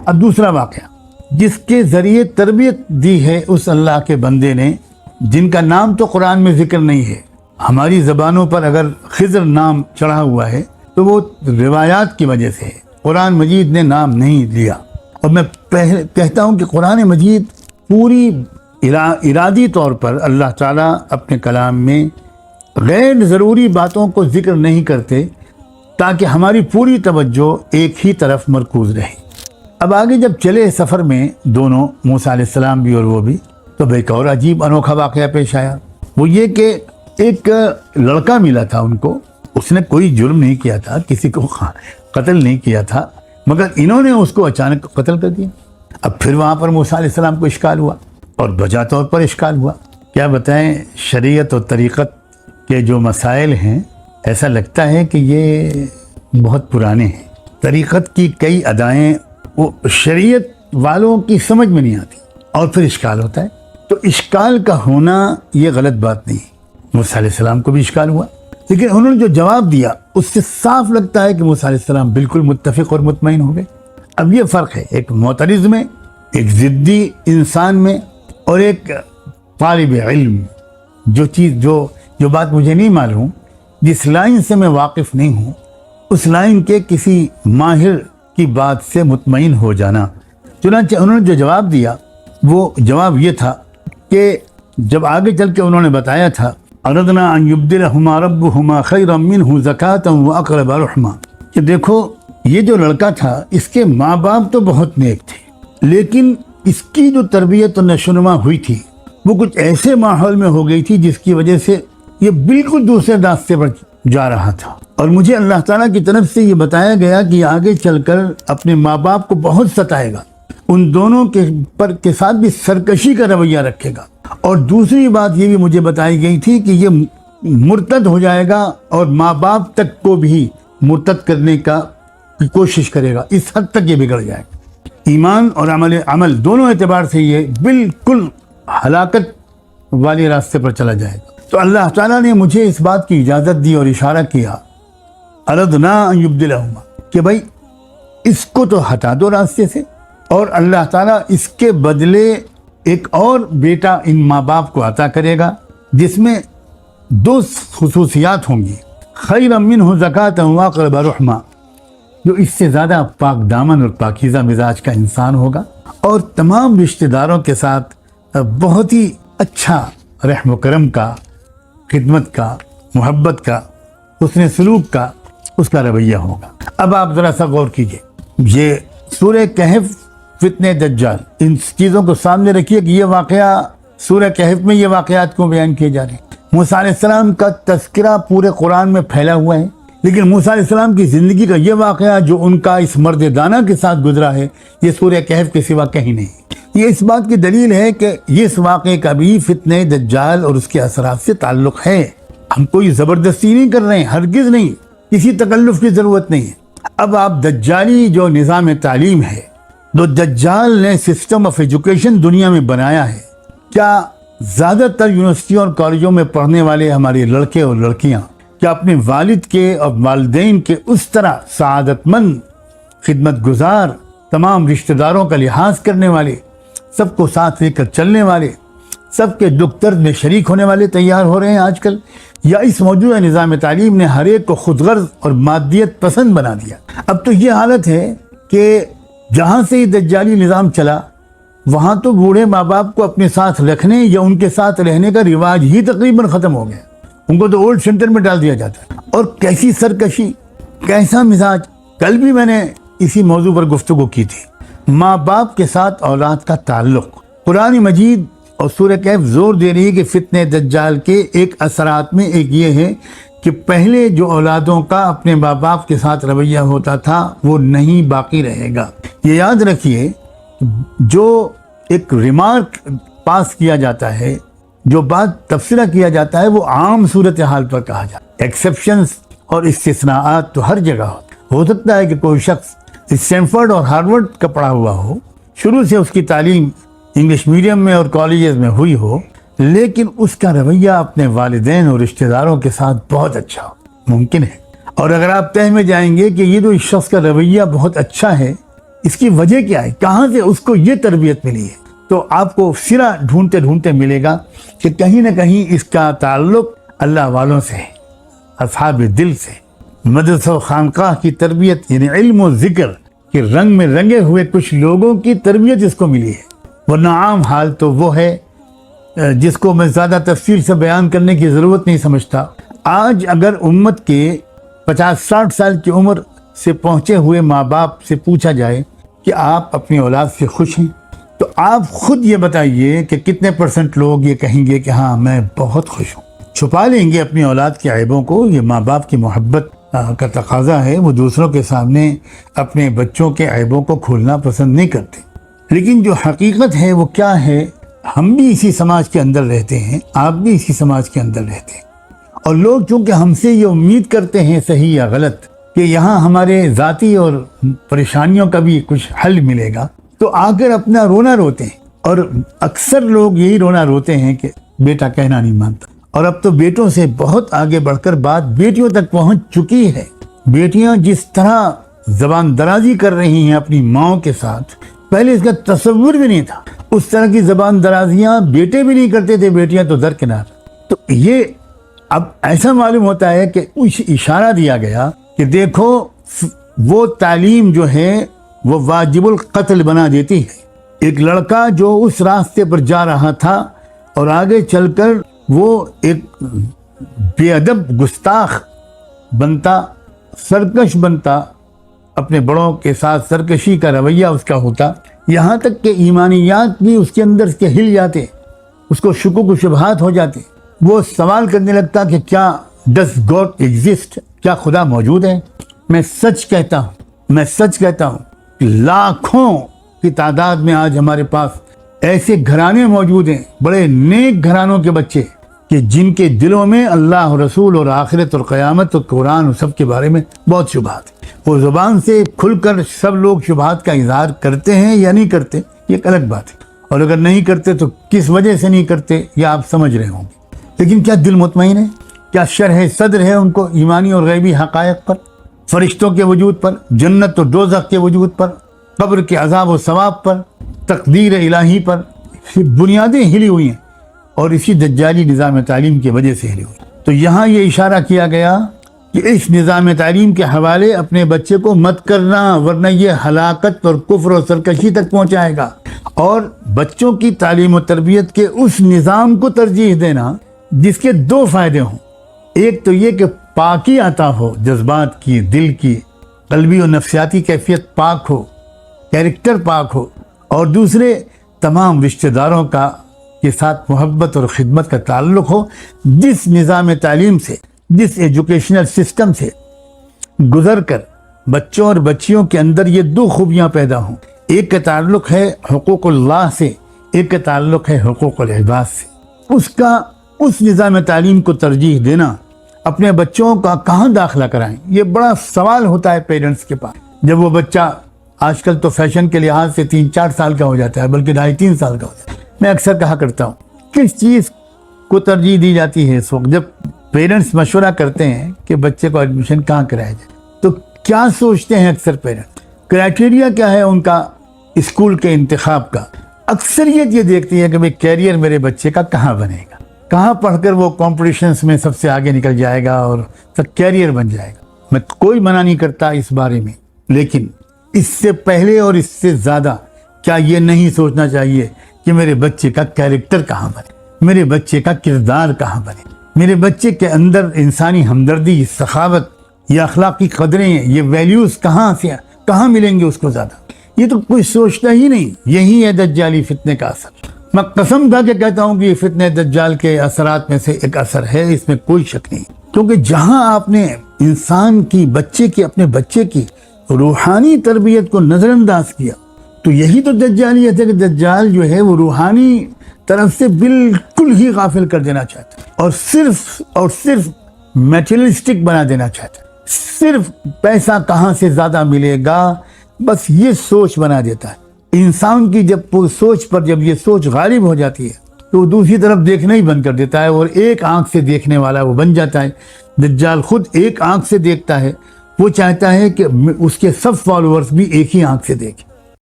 اب دوسرا واقعہ جس کے ذریعے تربیت دی ہے اس اللہ کے بندے نے جن کا نام تو قرآن میں ذکر نہیں ہے، ہماری زبانوں پر اگر خضر نام چڑھا ہوا ہے تو وہ روایات کی وجہ سے ہے، قرآن مجید نے نام نہیں لیا۔ اور میں کہتا ہوں کہ قرآن مجید پوری ارادی طور پر اللہ تعالیٰ اپنے کلام میں غیر ضروری باتوں کو ذکر نہیں کرتے تاکہ ہماری پوری توجہ ایک ہی طرف مرکوز رہے۔ اب آگے جب چلے سفر میں دونوں، موسیٰ علیہ السلام بھی اور وہ بھی، تو ایک اور عجیب انوکھا واقعہ پیش آیا۔ وہ یہ کہ ایک لڑکا ملا تھا ان کو، اس نے کوئی جرم نہیں کیا تھا، کسی کو قتل نہیں کیا تھا، مگر انہوں نے اس کو اچانک قتل کر دیا۔ اب پھر وہاں پر موسیٰ علیہ السلام کو اشکال ہوا، اور بجا طور پر اشکال ہوا۔ کیا بتائیں، شریعت اور طریقت کے جو مسائل ہیں ایسا لگتا ہے کہ یہ بہت پرانے ہیں۔ طریقت کی کئی ادائیں وہ شریعت والوں کی سمجھ میں نہیں آتی، اور پھر اشکال ہوتا ہے۔ تو اشکال کا ہونا یہ غلط بات نہیں ہے۔ موسیٰ علیہ السلام کو بھی اشکال ہوا، لیکن انہوں نے جو جواب دیا اس سے صاف لگتا ہے کہ موسیٰ علیہ السلام بالکل متفق اور مطمئن ہو گئے۔ اب یہ فرق ہے ایک معترض میں، ایک ضدی انسان میں، اور ایک طالب علم۔ جو بات مجھے نہیں معلوم، جس لائن سے میں واقف نہیں ہوں، اس لائن کے کسی ماہر کی بات سے مطمئن ہو جانا۔ چنانچہ انہوں نے جو جواب دیا وہ جواب یہ تھا کہ جب آگے چل کے انہوں نے بتایا تھا اردنا ان یبدلہما ربہما خیرا منہ زکاۃ واقرب رحما، کہ دیکھو یہ جو لڑکا تھا اس کے ماں باپ تو بہت نیک تھے، لیکن اس کی جو تربیت و نشوونما ہوئی تھی وہ کچھ ایسے ماحول میں ہو گئی تھی جس کی وجہ سے یہ بالکل دوسرے راستے پر جا رہا تھا۔ اور مجھے اللہ تعالیٰ کی طرف سے یہ بتایا گیا کہ آگے چل کر اپنے ماں باپ کو بہت ستائے گا، ان دونوں کے ساتھ بھی سرکشی کا رویہ رکھے گا۔ اور دوسری بات یہ بھی مجھے بتائی گئی تھی کہ یہ مرتد ہو جائے گا اور ماں باپ تک کو بھی مرتد کرنے کی کوشش کرے گا، اس حد تک یہ بگڑ جائے گا۔ ایمان اور عمل دونوں اعتبار سے یہ بالکل ہلاکت والے راستے پر چلا جائے گا۔ تو اللہ تعالیٰ نے مجھے اس بات کی اجازت دی اور اشارہ کیا اردنا ان یبدلہما، کہ بھائی اس کو تو ہٹا دو راستے سے، اور اللہ تعالیٰ اس کے بدلے ایک اور بیٹا ان ماں باپ کو عطا کرے گا جس میں دو خصوصیات ہوں گی، خیرا منہ زکاۃ واقرب رحما، جو اس سے زیادہ پاک دامن اور پاکیزہ مزاج کا انسان ہوگا، اور تمام رشتہ داروں کے ساتھ بہت ہی اچھا رحم و کرم کا، خدمت کا، محبت کا، حسن سلوک کا اس کا رویہ ہوگا۔ اب آپ ذرا سا غور کیجئے، یہ سورہ کہف فتنہ دجال، ان چیزوں کو سامنے رکھیے کہ یہ واقعہ سورہ کہف میں یہ واقعات کو بیان کیے جا رہے ہیں۔ موسیٰ علیہ السلام کا تذکرہ پورے قرآن میں پھیلا ہوا ہے، لیکن موسیٰ علیہ السلام کی زندگی کا یہ واقعہ جو ان کا اس مرد دانہ کے ساتھ گزرا ہے، یہ سورہ کہف کے سوا کہیں نہیں۔ یہ اس بات کی دلیل ہے کہ اس واقعے کا بھی فتنہ دجال اور اس کے اثرات سے تعلق ہے۔ ہم کوئی زبردستی نہیں کر رہے ہیں، ہرگز نہیں، کسی تکلف کی ضرورت نہیں ہے۔ اب آپ دجالی جو نظام تعلیم ہے، جو دجال نے سسٹم آف ایجوکیشن دنیا میں بنایا ہے، کیا زیادہ تر یونیورسٹیوں اور کالجوں میں پڑھنے والے ہمارے لڑکے اور لڑکیاں کیا اپنے والد کے اور والدین کے اس طرح سعادت مند، خدمت گزار، تمام رشتہ داروں کا لحاظ کرنے والے، سب کو ساتھ لے کر چلنے والے، سب کے دکھ درد میں شریک ہونے والے تیار ہو رہے ہیں آج کل؟ یا اس موجودہ نظام تعلیم نے ہر ایک کو خود غرض اور مادیت پسند بنا دیا؟ اب تو یہ حالت ہے کہ جہاں سے یہ دجالی نظام چلا وہاں تو بوڑھے ماں باپ کو اپنے ساتھ رکھنے یا ان کے ساتھ رہنے کا رواج ہی تقریباً ختم ہو گیا، ان کو تو اولڈ سینٹر میں ڈال دیا جاتا ہے۔ اور کیسی سرکشی، کیسا مزاج! کل بھی میں نے اسی موضوع پر گفتگو کی تھی، ماں باپ کے ساتھ اولاد کا تعلق۔ قرآن مجید اور سورہ کہف زور دے رہی ہے کہ فتنہ دجال کے ایک اثرات میں ایک یہ ہے کہ پہلے جو اولادوں کا اپنے ماں باپ کے ساتھ رویہ ہوتا تھا وہ نہیں باقی رہے گا۔ یہ یاد رکھیے، جو ایک ریمارک پاس کیا جاتا ہے، جو بات تبصرہ کیا جاتا ہے، وہ عام صورتحال پر کہا جاتا ہے۔ ایکسیپشنز اور استثناءات تو ہر جگہ ہو سکتا ہے کہ کوئی شخص اسٹینفورڈ اور ہارورڈ کا پڑھا ہوا ہو، شروع سے اس کی تعلیم انگلش میڈیم میں اور کالجز میں ہوئی ہو، لیکن اس کا رویہ اپنے والدین اور رشتہ داروں کے ساتھ بہت اچھا ہو، ممکن ہے۔ اور اگر آپ تہ میں جائیں گے کہ یہ جو اس شخص کا رویہ بہت اچھا ہے، اس کی وجہ کیا ہے, کہاں سے اس کو یہ تربیت ملی ہے؟ تو آپ کو سرا ڈھونڈتے ڈھونڈتے ملے گا کہ کہیں نہ کہیں اس کا تعلق اللہ والوں سے ہے, اصحاب دل سے. مدرسہ و خانقاہ کی تربیت یعنی علم و ذکر کے رنگ میں رنگے ہوئے کچھ لوگوں کی تربیت اس کو ملی ہے. ورنہ عام حال تو وہ ہے جس کو میں زیادہ تفصیل سے بیان کرنے کی ضرورت نہیں سمجھتا. آج اگر امت کے 50-60 سال کی عمر سے پہنچے ہوئے ماں باپ سے پوچھا جائے کہ آپ اپنی اولاد سے خوش ہیں, تو آپ خود یہ بتائیے کہ کتنے % لوگ یہ کہیں گے کہ ہاں میں بہت خوش ہوں. چھپا لیں گے اپنی اولاد کے عیبوں کو. یہ ماں باپ کی محبت کا تقاضا ہے, وہ دوسروں کے سامنے اپنے بچوں کے عیبوں کو کھولنا پسند نہیں کرتے. لیکن جو حقیقت ہے وہ کیا ہے, ہم بھی اسی سماج کے اندر رہتے ہیں, آپ بھی اسی سماج کے اندر رہتے ہیں, اور لوگ چونکہ ہم سے یہ امید کرتے ہیں صحیح یا غلط کہ یہاں ہمارے ذاتی اور پریشانیوں کا بھی کچھ حل ملے گا, تو آ کر اپنا رونا روتے ہیں. اور اکثر لوگ یہی رونا روتے ہیں کہ بیٹا کہنا نہیں مانتا. اور اب تو بیٹوں سے بہت آگے بڑھ کر بات بیٹیوں تک پہنچ چکی ہے. بیٹیاں جس طرح زبان درازی کر رہی ہیں اپنی ماں کے ساتھ, پہلے اس کا تصور بھی نہیں تھا. اس طرح کی زبان درازیاں بیٹے بھی نہیں کرتے تھے, بیٹیاں تو درکنار. تو یہ اب ایسا معلوم ہوتا ہے کہ کچھ اشارہ دیا گیا کہ دیکھو وہ تعلیم جو ہے وہ واجب القتل بنا دیتی ہے. ایک لڑکا جو اس راستے پر جا رہا تھا اور آگے چل کر وہ ایک بے ادب گستاخ بنتا, سرکش بنتا, اپنے بڑوں کے ساتھ سرکشی کا رویہ اس کا ہوتا, یہاں تک کہ ایمانیات بھی اس کے اندر کے ہل جاتے, اس کو شکوک و شبہات ہو جاتے. وہ سوال کرنے لگتا کہ کیا ڈز گاڈ ایگزسٹ, کیا خدا موجود ہے؟ میں سچ کہتا ہوں کہ لاکھوں کی تعداد میں آج ہمارے پاس ایسے گھرانے موجود ہیں, بڑے نیک گھرانوں کے بچے, کہ جن کے دلوں میں اللہ رسول اور آخرت اور قیامت اور قرآن اور سب کے بارے میں بہت شبہات ہیں. وہ زبان سے کھل کر سب لوگ شبہات کا اظہار کرتے ہیں یا نہیں کرتے, یہ ایک الگ بات ہے, اور اگر نہیں کرتے تو کس وجہ سے نہیں کرتے یہ آپ سمجھ رہے ہوں گے. لیکن کیا دل مطمئن ہے؟ کیا شرح صدر ہے ان کو ایمانی اور غیبی حقائق پر, فرشتوں کے وجود پر, جنت و دوزخ کے وجود پر, قبر کے عذاب و ثواب پر, تقدیر الہی پر؟ بنیادیں ہلی ہوئی ہیں اور اسی دجالی نظام تعلیم کی وجہ سے ہلی ہوئی. تو یہاں یہ اشارہ کیا گیا کہ اس نظام تعلیم کے حوالے اپنے بچے کو مت کرنا, ورنہ یہ ہلاکت اور کفر و سرکشی تک پہنچائے گا. اور بچوں کی تعلیم و تربیت کے اس نظام کو ترجیح دینا جس کے 2 فائدے ہوں. ایک تو یہ کہ پاکی عطا ہو, جذبات کی, دل کی, قلبی و نفسیاتی کیفیت پاک ہو, کیریکٹر پاک ہو, اور دوسرے تمام رشتہ داروں کا کے ساتھ محبت اور خدمت کا تعلق ہو. جس نظام تعلیم سے, جس ایجوکیشنل سسٹم سے گزر کر بچوں اور بچیوں کے اندر یہ 2 خوبیاں پیدا ہوں, ایک کا تعلق ہے حقوق اللہ سے, ایک کا تعلق ہے حقوق العباد سے, اس نظام تعلیم کو ترجیح دینا. اپنے بچوں کا کہاں داخلہ کرائیں, یہ بڑا سوال ہوتا ہے پیرنٹس کے پاس. جب وہ بچہ آج کل تو فیشن کے لحاظ سے 3-4 سال کا ہو جاتا ہے, بلکہ 2.5-3 سال کا ہو جاتا ہے. میں اکثر کہا کرتا ہوں کس چیز کو ترجیح دی جاتی ہے اس وقت جب پیرنٹس مشورہ کرتے ہیں کہ بچے کو ایڈمیشن کہاں کرایا جائے, تو کیا سوچتے ہیں اکثر پیرنٹس؟ کرائٹیریا کیا ہے ان کا اسکول کے انتخاب کا؟ اکثریت یہ دیکھتی ہے کہ بھئی کیریئر میرے بچے کا کہاں بنے گا, کہاں پڑھ کر وہ کمپٹیشنز میں سب سے آگے نکل جائے گا اور سب کیریئر بن جائے گا. میں کوئی منع نہیں کرتا اس بارے میں, لیکن اس سے پہلے اور اس سے زیادہ کیا یہ نہیں سوچنا چاہیے کہ میرے بچے کا کیریکٹر کہاں بنے, میرے بچے کا کردار کہاں بنے, میرے بچے کے اندر انسانی ہمدردی, سخاوت, یہ اخلاقی قدریں, یہ ویلیوز کہاں ملیں گے اس کو زیادہ؟ یہ تو کوئی سوچتا ہی نہیں. یہی ہے دجالی فتنے کا اثر. میں قسم کھا کے کہتا ہوں کہ یہ فتنے دجال کے اثرات میں سے ایک اثر ہے, اس میں کوئی شک نہیں. کیونکہ جہاں آپ نے انسان کی, اپنے بچے کی روحانی تربیت کو نظر انداز کیا, تو یہی تو دجالیت ہے کہ دجال جو ہے وہ روحانی طرف سے بالکل ہی غافل کر دینا چاہتا ہے, اور صرف میٹریلسٹک بنا دینا چاہتا ہے. صرف پیسہ کہاں سے زیادہ ملے گا, بس یہ سوچ بنا دیتا ہے. انسان کی جب یہ سوچ غالب ہو جاتی ہے تو وہ دوسری طرف دیکھنا ہی بند کر دیتا ہے, اور ایک آنکھ سے دیکھنے والا وہ بن جاتا ہے. دجال خود ایک آنکھ سے دیکھتا ہے, وہ چاہتا ہے کہ اس کے سب فالوورز بھی ایک ہی آنکھ سے دیکھیں.